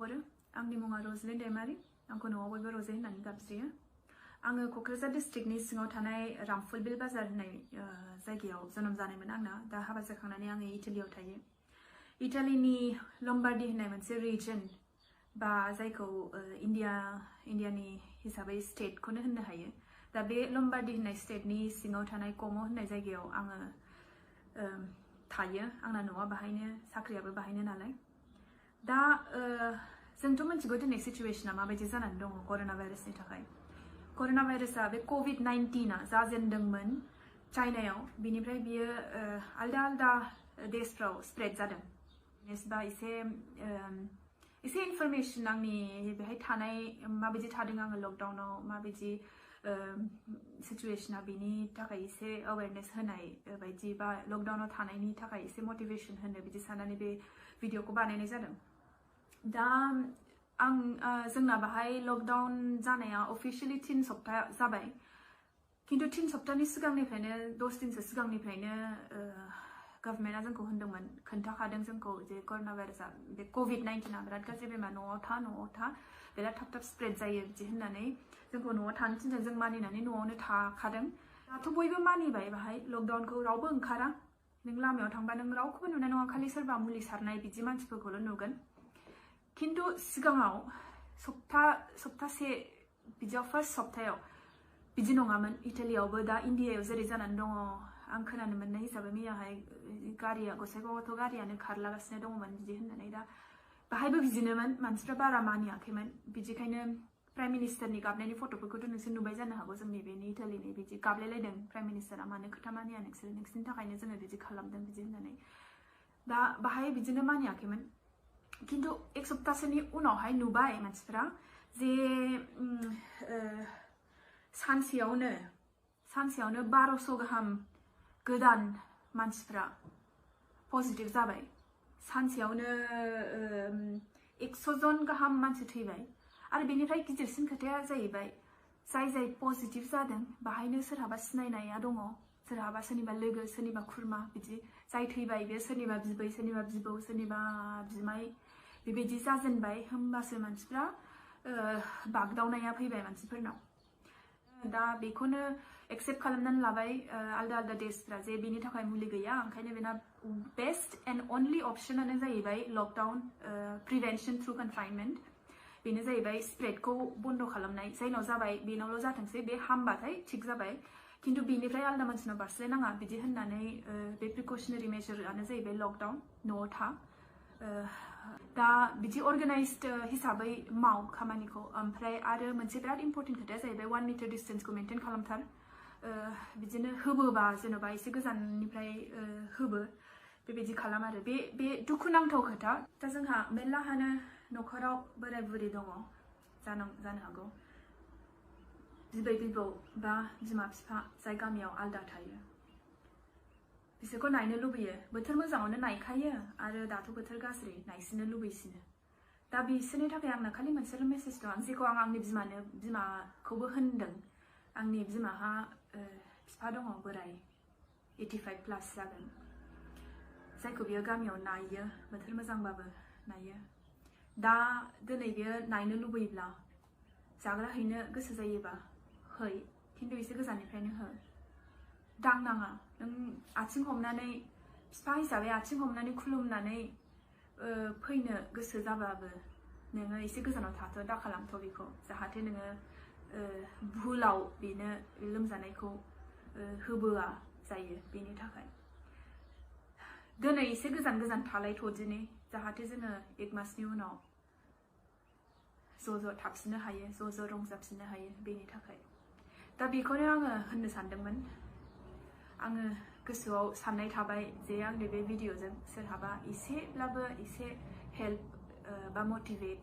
आंनि मुङा रजलिन दैमारि आंखौ न'आव बयबो रजे होननानै गाबज्रियो आङो क'क्राझार डिस्ट्रिक्टनि सिङाव थानाय रामफुलबिल बाजार होननाय जायगायाव जोनोम जानायमोन आंना दा हाबा जाखांनानै आङो इटालियाव थायो इटालिनि लम्बार्डी होननाय मोनसे रिजन बा जायखौ इन्डियानि हिसाबै स्टेटखौनो होननो हायो दा बे लम्बार्डी होननाय स्टेटनि सिङाव थानाय क'मो होननाय जायगायाव आङो थायो आंना न'आ बाहायनो साख्रियाबो बाहायनो नालाय दा जोंथ' मिथिगौ दिनै सिचुवेशना माबायदि जानानै दङ कर'ना भाइरासनि थाखाय कर'ना भाइरासआ बे कभिड-19 जाजेनदोंमोन चाइनायाव बिनिफ्राय बियो आलदा आलदा देशफ्राव स्प्रेड जादों बा एसे इनफरमेशन आंनि बेहाय थानाय माबायदि थादों आङो लकडाउनाव माबायदि सिचुवेशना बेनि थाखाय एसे अवेयरनेस होनाय बायदि बा लकडाउनाव थानायनि थाखाय एसे मटिवेशन होनो बिदि साननानै बे भिडिअखौ बानायनाय जादों दा जोंना बाहाय लकडाउन जानाया अफिशियली 3 सप्ता जाबाय किन्तु 3 सप्तानि सिगांनिफ्रायनो 10 दिनसो सिगांनिफ्रायनो गभर्नमेन्टआ जोंखौ होनदोंमोन खोन्थाखादों जोंखौ जे कर'ना भाइरासआ बे कभिड-19 बिराद गाज्रि बेमार न'आव था बिराद थाब स्प्रेड जायो बिदि होननानै जोंखौ न'आव थानो थिनदों जों मानिनानै न'आवनो थाखादों दाथ' बयबो मानिबाय बाहाय लकडाउनखौ रावबो ओंखारा नों लामायाव थांबा नों रावखौबो नुनाय नङा खालि सोरबा मुलि सारनाय बिदि मानसिफोरखौल' नुगोन किन्तु सिगाङाव सप्तासे बिदियाव फार्स्ट सप्तायाव बिदि नङामोन इटालियावबो दा इन्डियायाव जेरै जानानै दङ आं खोनानो मोननाय हिसाबै मैयाहाय गारिया गसाइगावआवथ' गारियानो खारलागासिनो दङमोन बिदि होननानै दा बाहायबो बिदिनोमोन मानसिफ्रा बारा मानियाखैमोन बिदिखायनो प्राइम मिनिस्टारनि गाबनायनि फट'फोरखौथ' नोंसोर नुबाय जानो हागौ जोंनि बेनि इटालिनि बिदि गाबलायलायदों प्राइम मिनिस्टारा मानो खोथा मानिया नोंसोरनि थाखायनो जोङो बिदि खालामदों बिदि होननानै दा बाहाय बिदिनो मानियाखैमोन किन्तु एक सप्ताहसोनि उनावहाय नुबाय मानसिफ्रा जे सानसेयावनो 1200 गाहाम गोदान मानसिफ्रा पजिटिभ जाबाय सानसेयावनो 100 जन गाहाम मानसि थैबाय आरो बेनिफ्राय गिदिरसिन खोथाया जाहैबाय जाय पजिटिभ जादों बाहायनो सोरहाबा सिनायनाया दङ सोरहाबा सोरनिबा लोगो सोरनिबा खुरमा बिदि जाय थैबाय बे सोरनिबा बिबै सोरनिबा बिबौ सोरनिबा बिमाय बेबायदि जाजेनबाय होमबासो मानसिफ्रा बागदावनाया फैबाय मानसिफोरनाव दा बेखौनो एक्सेप्ट खालामनानै लाबाय आलदा देशफ्रा जे बेनि थाखाय मुलि गैया ओंखायनो बेना बेस्ट एन्ड अनलि अपसनानो जाहैबाय लकडाउन प्रिभेन्शन थ्रु कनफाइनमेन्ट बेनो जाहैबाय स्प्रेडखौ बन्द खालामनाय जायनाव जाबाय बेनावल' जाथोंसै बे हामबाथाय थिग जाबाय किन्तु बेनिफ्राय आलदा मानसिनाव बारस्लायनाङा बिदि होननानै बे प्रिकसनारि मेजरानो जाहैबाय लकडाउन न'आव था दा बिदि अर्गानाइज्ड हिसाबै माव खामानिखौ ओमफ्राय आरो मोनसे बिराद इम्पर्टेन्ट खोथाया जाहैबाय 1 मिटार डिस्टेन्सखौ मेनटेन खालामथार बिदिनो होबोबा जेन'बा एसे गोजाननिफ्राय होबो बेबायदि खालाम आरो बे दुखुनांथाव खोथा दा जोंहा मेरलाहानो न'खराव बोराय बुरि दङ जानो हागौ बिबै बिबौ बा बिमा बिफा जाय गामियाव आलदा थायो बिसोरखौ नायनो लुबैयो बोथोर मोजाङावनो नायखायो आरो दाथ' बोथोर गाज्रि नायसिनो लुबैसिनो दा बिसोरनि थाखाय आंना खालि मोनसेल' मेसेज दं जेखौ आं आंनि बिमाखौबो होनदों आंनि बिमाहा बिफा दङ बोराय 85 प्लास जागोन जायखौ बियो गामियाव नायो बोथोर मोजांबाबो नायो दा दिनै बियो नायनो लुबैब्ला जाग्रा हैनो गोसो जायोबा है किन्तु एसे गोजाननिफ्रायनो हो दांनाङा नों आथिं हमनानै बिफा हिसाबै आथिं हमनानै खुलुमनानै फैनो गोसो जाबाबो नोङो एसे गोजानाव थाथ' दा खालामथ' बेखौ जाहाथे नोङो भुलाव बेनो लोमजानायखौ होबोआ जायो बेनि थाखाय दिनै एसे गोजान थालायथ'दिनि जाहाथे जोङो 1 मासनि उनाव ज' थाफिननो हायो ज' रंजाफिननो हायो बेनि थाखाय दा बेखौनो आङो होननो सानदोंमोन आङो गोसोआव साननाय थाबाय जे आंनि बे भिडिअजों सोरहाबा एसेब्लाबो एसे हेल्प बा मटिभेट